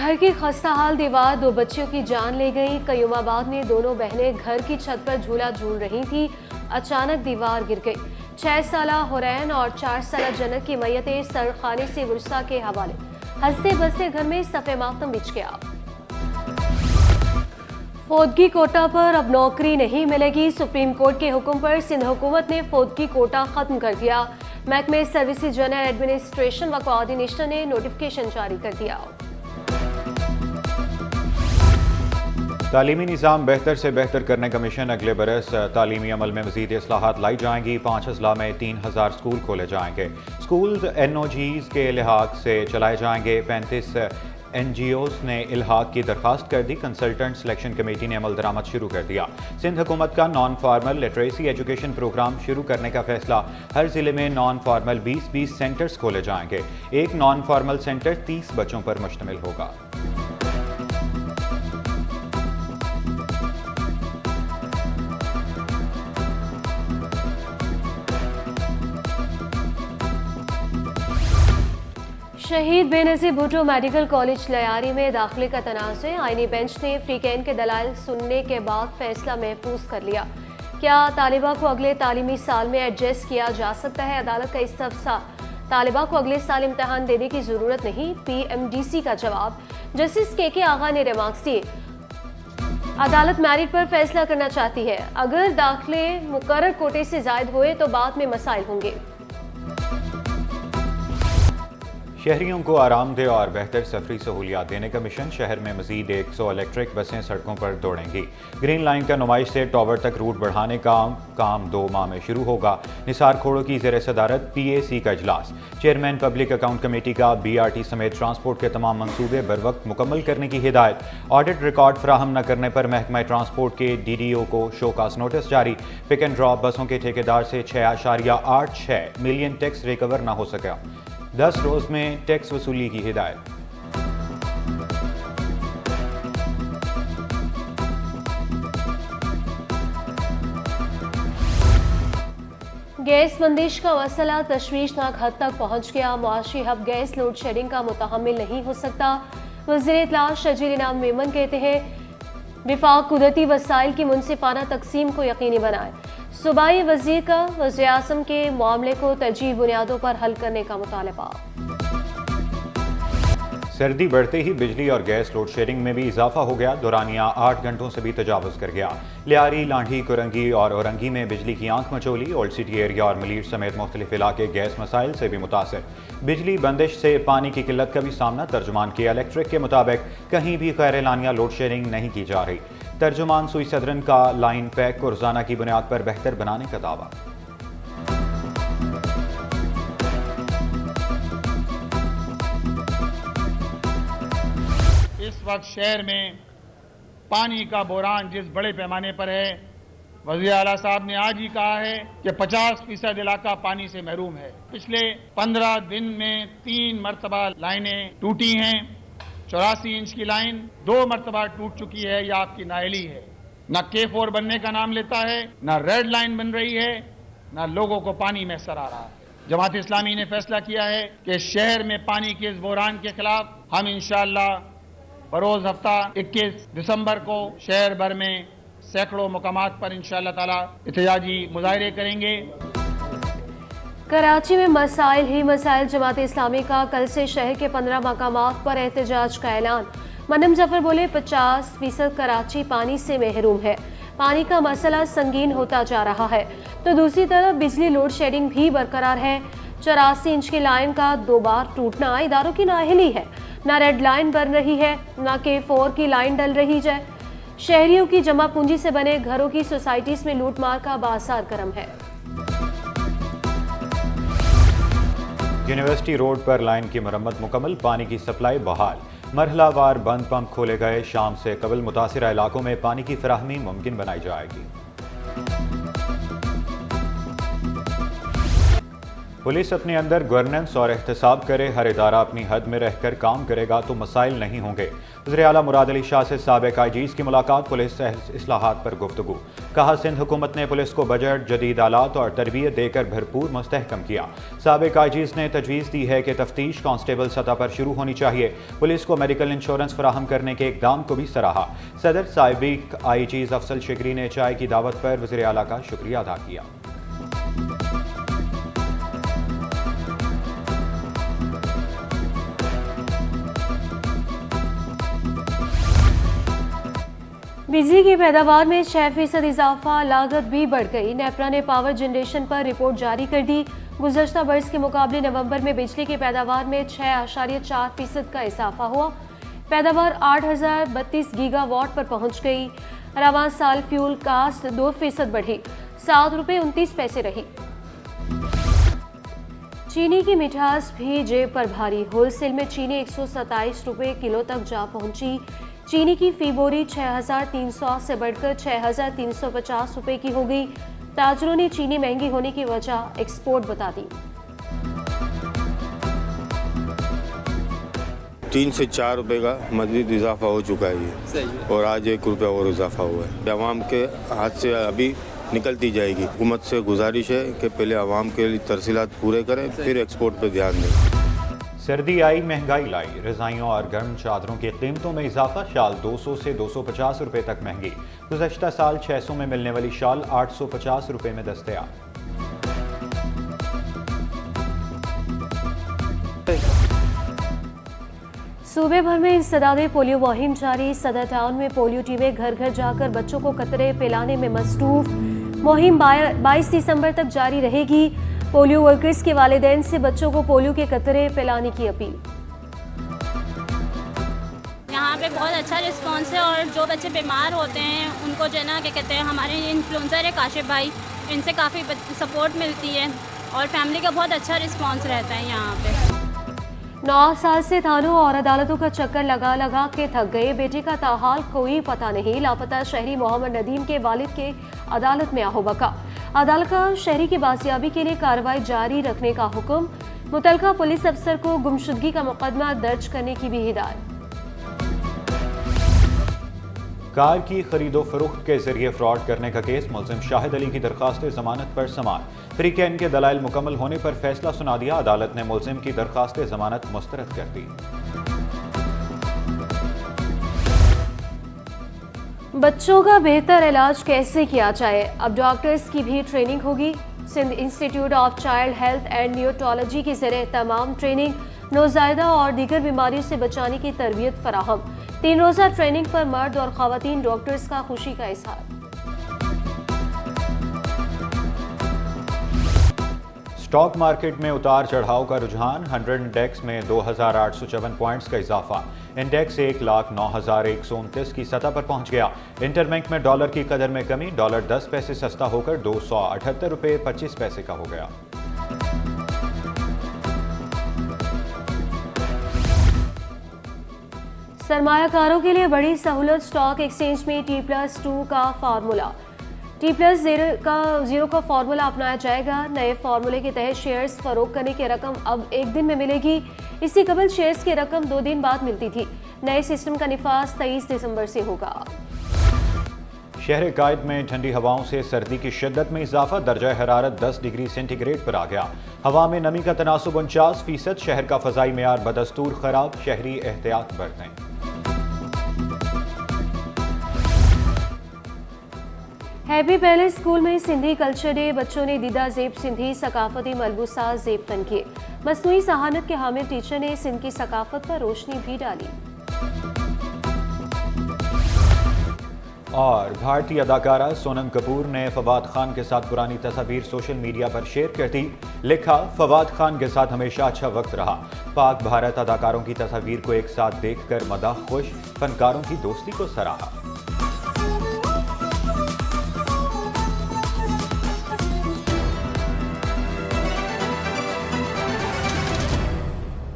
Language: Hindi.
घर की खस्ताहाल दीवार 2 बच्चियों की जान ले गई। कयूमाबाद में दोनों बहनें घर की छत पर झूला झूल रही थी, अचानक दीवार गिर गई। 6 साला हुरैन और 4 साला जन्नत की मैयतें सरखाने से वुरसा के हवाले। हंसते बसते घर में सफ़े मातम बिछ गया। फौदगी कोटा पर अब नौकरी नहीं मिलेगी। सुप्रीम कोर्ट के हुक्म पर सिंध हुकूमत ने फौदगी कोटा खत्म कर दिया। महकमे सर्विसेज जनरल एडमिनिस्ट्रेशन व कोऑर्डिनेशन ने नोटिफिकेशन जारी कर दिया। तालीमी निज़ाम बेहतर से बेहतर करने का मिशन अगले बरस तालीमी अमल में मज़ीद इस्लाहात लाई जाएंगी। 5 अजला में 3000 स्कूल खोले जाएंगे। स्कूल NOGs के लिहाज से चलाए जाएंगे। 35 NGOs ने इल्हाक की दरखास्त कर दी। कंसल्टेंट सिलेक्शन कमेटी ने अमल दरामद शुरू कर दिया। सिंध हुकूमत का non formal literacy education programme शुरू करने का फैसला। हर जिले में नॉन फार्मल 20-20 सेंटर्स खोले जाएंगे। एक नॉन फार्मल सेंटर 30 बच्चों पर मुश्तमिल होगा। शहीद बेनज़ीर भुट्टो मेडिकल कॉलेज लयारी में दाखिले का तनाज़े। आईनी बेंच ने फ्री कैन के दलाइल सुनने के बाद फैसला महफूज कर लिया। क्या तालिबा को अगले तालीमी साल में एडजस्ट किया जा सकता है? अदालत का इस्तफसार। तालिबा को अगले साल इम्तहान देने की ज़रूरत नहीं, PMDC का जवाब। जस्टिस KK आगा ने रिमार्क्स दिए। अदालत मैरिट पर फैसला करना चाहती है। अगर दाखिले मुकर्रर कोटे से ज़ायद हुए तो बाद में मसाइल होंगे। शहरियों को आरामदेह और बेहतर सफरी सहूलियात देने का मिशन। शहर में मजीद 100 इलेक्ट्रिक बसें सड़कों पर दौड़ेंगी। ग्रीन लाइन का नुमाइश से टॉवर तक रूट बढ़ाने का काम 2 माह में शुरू होगा। निसार खोड़ो की ज़ेर सदारत PAC का इजलास। चेयरमैन पब्लिक अकाउंट कमेटी का BRT समेत ट्रांसपोर्ट के तमाम मंसूबे बर वक्त मुकम्मल करने की हिदायत। ऑडिट रिकॉर्ड फ्राहम न करने पर महकमा ट्रांसपोर्ट के DDO को शोकास नोटिस जारी। पिक एंड ड्रॉप बसों के ठेकेदार से 6.86 मिलियन टैक्स रिकवर न हो सका। 10 रोज में टैक्स वसूली की हिदायत। गैस बंदिश का मसला तशवीशनाक हद तक पहुंच गया। मुआशी हब गैस लोड शेडिंग का मुतहम्मिल नहीं हो सकता। वज़ीर इत्तला शजीर इनाम मेमन कहते हैं विफाक कुदरती वसाइल की मुनसिफाना तकसीम को यकीनी बनाए। सूबाई वजीर का वज़ीर आज़म के मामले को तरजीह बुनियादों पर हल करने का मुतालबा। सर्दी बढ़ते ही बिजली और गैस लोड शेडिंग में भी इजाफा हो गया। दौरानिया 8 घंटों से भी तजावुज़ कर गया। लियारी, लांढी, कुरंगी और औरंगी में बिजली की आंख मचोली। ओल्ड सिटी एरिया और मलीर समेत मुख्तलिफ इलाके गैस मसाइल से भी मुतासर। बिजली बंदिश से पानी की किल्लत का भी सामना। तर्जुमान के इलेक्ट्रिक के मुताबिक कहीं भी गैर एलानिया लोड शेडिंग नहीं की जा रही। तर्जुमान सुई सदरन का लाइन पैक को रोजाना की बुनियाद पर बेहतर बनाने का दावा। इस वक्त शहर में पानी का बहरान जिस बड़े पैमाने पर है, वज़ीर आला साहब ने आज ही कहा है कि 50% इलाका पानी से महरूम है। पिछले 15 दिन में 3 मरतबा लाइनें टूटी हैं। 84 इंच की लाइन 2 मरतबा टूट चुकी है। यह आपकी नाअहली है। न K4 बनने का नाम लेता है, न रेड लाइन बन रही है, न लोगों को पानी मैसर आ रहा है। जमात इस्लामी ने फैसला किया है कि शहर में पानी के इस बहरान के खिलाफ हम इंशाअल्लाह बरोज हफ्ता 21 दिसंबर को शहर भर में सैकड़ों मुकामात पर इंशाअल्लाह ताला एहतजाजी मुजाहरे करेंगे। कराची में मसाइल ही मसाइल। जमात इस्लामी का कल से शहर के 15 मकामात पर एहतजाज का ऐलान। मनम जफर बोले 50% कराची पानी से महरूम है। पानी का मसला संगीन होता जा रहा है तो दूसरी तरफ बिजली लोड शेडिंग भी बरकरार है। 84 इंच की लाइन का 2 बार टूटना इदारों की नाअहली है। न रेड लाइन बन रही है, न K4 की लाइन डल रही है। शहरियों की जमा पूंजी से बने घरों की सोसाइटीज में लूटमार का बाजार गर्म है। यूनिवर्सिटी रोड पर लाइन की मरम्मत मुकम्मल। पानी की सप्लाई बहाल। मरहलावार बंद पंप खोले गए। शाम से कबल मुतासिरा इलाकों में पानी की फराहमी मुमकिन बनाई जाएगी। पुलिस अपने अंदर गवर्नेंस और एहतसाब करे, हर इदारा अपनी हद में रहकर काम करेगा तो मसाइल नहीं होंगे। वज़ीर आला मुराद अली शाह से साबिक़ आईजीज़ की मुलाकात, पुलिस इस्लाहात पर गुफ्तगू। कहा, सिंध हुकूमत ने पुलिस को बजट, जदीद आलात और तरबियत देकर भरपूर मुस्तहकम किया। साबिक़ आईजीज़ ने तजवीज़ दी है कि तफ्तीश कांस्टेबल सतह पर शुरू होनी चाहिए। पुलिस को मेडिकल इंश्योरेंस फराहम करने के इक़दाम को भी सराहा। सदर साबिक़ आईजीज़ अफसल शिगरी ने चाय की दावत पर वज़ीर आला का शुक्रिया अदा किया। बिजली की पैदावार में 6% इजाफा, लागत भी बढ़ गई। नेपरा ने पावर जनरेशन पर रिपोर्ट जारी कर दी। गुज़श्ता बरस के मुकाबले नवंबर में बिजली की पैदावार में 6.4% का इजाफा हुआ। पैदावार 8032 गीगावाट पर पहुंच गई। रवां साल फ्यूल कास्ट 2% बढ़ी, ₹7.29 रही। चीनी की मिठास भी जेब पर भारी। होलसेल में चीनी 127 रुपये किलो तक जा पहुंची। चीनी की फी बोरी 6300 से बढ़कर 6350 रुपये की हो गई। ताजरों ने चीनी महंगी होने की वजह एक्सपोर्ट बता दी। 3 से 4 रुपए का मज़ीद इजाफा हो चुका है ये, और आज 1 रुपया और इजाफा हुआ है। आवाम के हाथ से अभी निकलती जाएगी। हुकूमत से गुजारिश है कि पहले आवाम के लिए तरसीलात पूरे करें, फिर एक्सपोर्ट पर ध्यान दें। सर्दी आई, महंगाई लाई। रज़ाइयों और गर्म चादरों की कीमतों में इजाफा। शाल 200 से 250 रुपये तक महंगी। गुज़श्ता साल 600 में मिलने वाली शाल 850 रुपये में दस्तयाब। सूबे भर में इंसदादे पोलियो मुहिम जारी। सदर टाउन में पोलियो टीमें घर घर जाकर बच्चों को कतरे पिलाने में मसरूफ। मुहिम 22 दिसंबर तक जारी रहेगी। पोलियो वर्कर्स के वालिदैन से बच्चों को पोलियो के कतरे पिलाने की अपील। यहाँ पे बहुत अच्छा रिस्पांस है, और जो बच्चे बीमार होते हैं उनको जो है ना क्या कहते हैं, हमारे इन्फ्लुएंसर है काशिफ भाई, इनसे काफ़ी सपोर्ट मिलती है और फैमिली का बहुत अच्छा रिस्पांस रहता है यहाँ पे। 9 साल से थानों और अदालतों का चक्कर लगा लगा के थक गए। बेटे का ताहाल कोई पता नहीं। लापता शहरी मोहम्मद नदीम के वालिद के अदालत में आहोबका। अदालत का शहरी की बाजियाबी के लिए कार्रवाई जारी रखने का हुक्म। मुतलका पुलिस अफसर को गुमशुदगी का मुकदमा दर्ज करने की भी हिदायत। कार की खरीदो फरोख्त के जरिए फ्रॉड करने का केस। मुलजिम शाहिद अली की दरख्वास्त जमानत पर समाअत। फ्रीकैन के दलाइल मुकम्मल होने पर फैसला सुना दिया। अदालत ने मुलजिम की दरख्वास्त जमानत मुस्तरद कर दी। बच्चों का बेहतर इलाज कैसे किया जाए, अब डॉक्टर्स की भी ट्रेनिंग होगी। Sindh institute of child health and neurology के ज़रिए तमाम ट्रेनिंग, नौज़ायदा और दीगर बीमारियों से बचाने की तरबियत फराहम। 3 रोज़ा ट्रेनिंग पर मर्द और ख़वातीन डॉक्टर्स का खुशी का इज़हार। स्टॉक मार्केट में उतार चढ़ाव का रुझान। 100 इंडेक्स में 2854 पॉइंट्स का इजाफा। इंडेक्स 1,09,129 की सतह पर पहुंच गया। इंटरबैंक में डॉलर की कदर में कमी। डॉलर 10 पैसे सस्ता होकर 278 रुपये 25 पैसे का हो गया। सरमायाकारों के लिए बड़ी सहूलत। स्टॉक एक्सचेंज में T+2 का फार्मूला, T+0 का फार्मूला अपनाया जाएगा। नए फार्मूले के तहत शेयर्स फरोख्त करने की रकम अब 1 दिन में मिलेगी। इससे कबल शेयर्स की रकम 2 दिन बाद मिलती थी। नए सिस्टम का निफाज 23 दिसंबर से होगा। शहर कायद में ठंडी हवाओं से सर्दी की शिद्दत में इजाफा। दर्जा हरारत 10 डिग्री सेंटीग्रेड पर आ गया। हवा में नमी का तनासुब 49%। शहर का फ़ज़ाई मेयार बदस्तूर खराब। शहरी एहतियात बरतें। हैप्पी पैलेस स्कूल में सिंधी कल्चर डे। बच्चों ने दीदा ज़ेब सिंधी सकाफती मलबूसा ज़ेब तन किए। मसनूई सहानत के हामिल टीचर ने सिंध की सकाफत पर रोशनी भी डाली। और भारतीय अदाकारा सोनम कपूर ने फवाद खान के साथ पुरानी तस्वीर सोशल मीडिया पर शेयर कर दी। लिखा, फवाद खान के साथ हमेशा अच्छा वक्त रहा। पाक भारत अदाकारों की तस्वीर को एक साथ देखकर मदाह खुश। फनकारों की दोस्ती को सराहा।